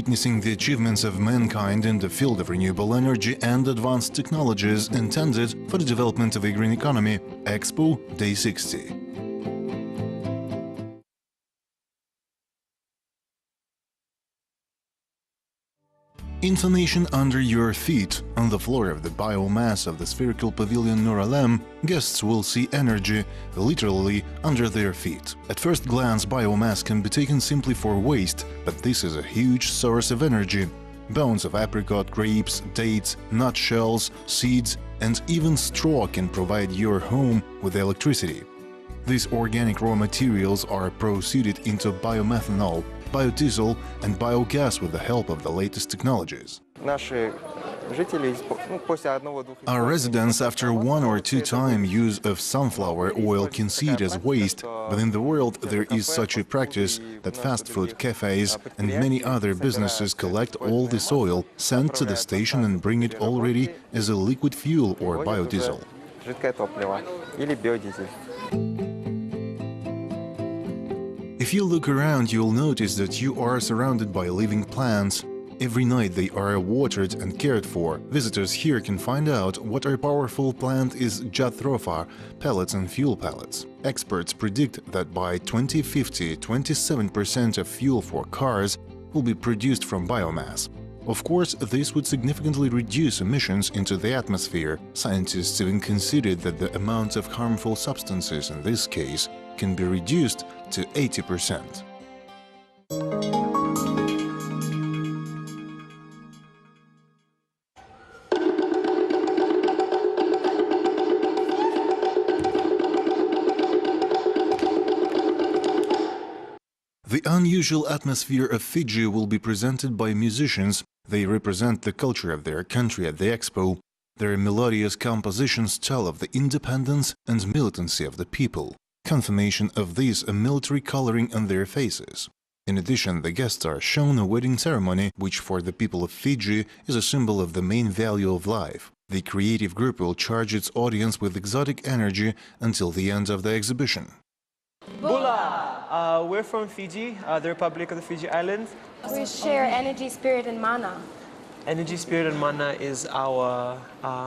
witnessing the achievements of mankind in the field of renewable energy and advanced technologies intended for the development of a green economy, EXPO Day 60. Information under your feet. On the floor of the biomass of the spherical pavilion Nur Alem, guests will see energy literally under their feet. At first glance, biomass can be taken simply for waste, but this is a huge source of energy. Bones of apricot, grapes, dates, nut shells, seeds, and even straw can provide your home with electricity. These organic raw materials are processed into biomethanol, biodiesel and biogas with the help of the latest technologies. Our residents, after one or two times use of sunflower oil, can see it as waste, but in the world there is such a practice that fast food cafes and many other businesses collect all this oil, send to the station and bring it already as a liquid fuel or biodiesel. If you look around, you'll notice that you are surrounded by living plants. Every night they are watered and cared for. Visitors here can find out what a powerful plant is jatropha, pellets and fuel pellets. Experts predict that by 2050, 27% of fuel for cars will be produced from biomass. Of course, this would significantly reduce emissions into the atmosphere. Scientists even considered that the amount of harmful substances in this case can be reduced to 80%. The unusual atmosphere of Fiji will be presented by musicians. They represent the culture of their country at the Expo. Their melodious compositions tell of the independence and militancy of the people. Confirmation of this a military coloring on their faces. In addition, the guests are shown a wedding ceremony, which for the people of Fiji is a symbol of the main value of life. The creative group will charge its audience with exotic energy until the end of the exhibition. Bula! We're from Fiji, the Republic of the Fiji Islands. We share energy, spirit and mana. Energy, spirit and mana is our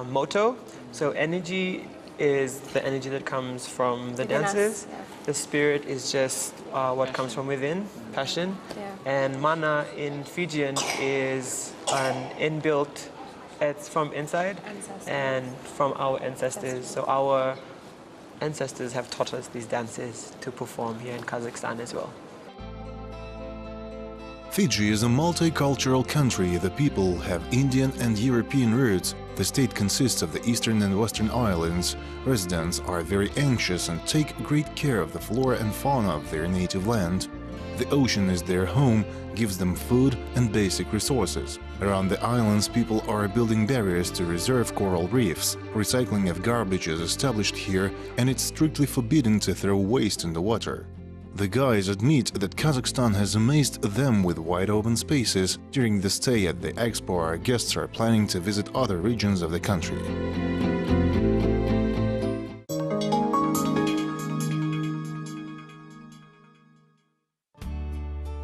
motto. So energy is the energy that comes from the dances. Yeah. The spirit is just what comes from within, passion. Yeah. And mana in Fijian is an inbuilt, it's from inside and from our ancestors. So our ancestors have taught us these dances to perform here in Kazakhstan as well. Fiji is a multicultural country. The people have Indian and European roots. The state consists of the eastern and western islands. Residents are very anxious and take great care of the flora and fauna of their native land. The ocean is their home, gives them food and basic resources. Around the islands, people are building barriers to reserve coral reefs. Recycling of garbage is established here, and it's strictly forbidden to throw waste in the water. The guides admit that Kazakhstan has amazed them with wide-open spaces. During the stay at the Expo, our guests are planning to visit other regions of the country.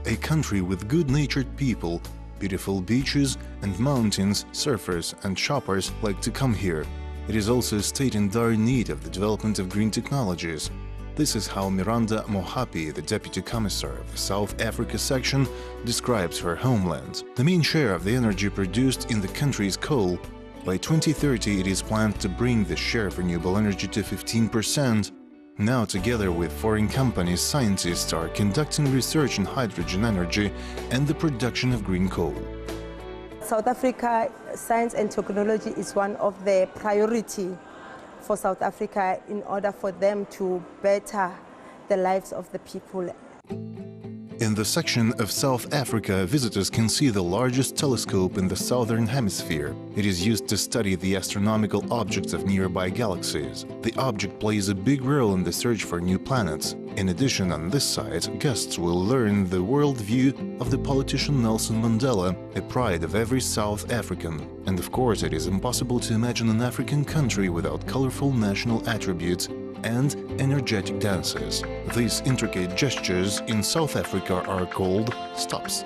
A country with good-natured people, beautiful beaches and mountains, surfers and shoppers like to come here. It is also a state in dire need of the development of green technologies. This is how Miranda Mohapi, the Deputy Commissar of the South Africa section, describes her homeland. The main share of the energy produced in the country is coal. By 2030, it is planned to bring the share of renewable energy to 15%. Now, together with foreign companies, scientists are conducting research in hydrogen energy and the production of green coal. South Africa, science and technology is one of the priority for South Africa in order for them to better the lives of the people. In the section of South Africa, visitors can see the largest telescope in the southern hemisphere. It is used to study the astronomical objects of nearby galaxies. The object plays a big role in the search for new planets. In addition, on this site, guests will learn the world view of the politician Nelson Mandela, a pride of every South African. And of course, it is impossible to imagine an African country without colorful national attributes and energetic dances. These intricate gestures in South Africa are called stops.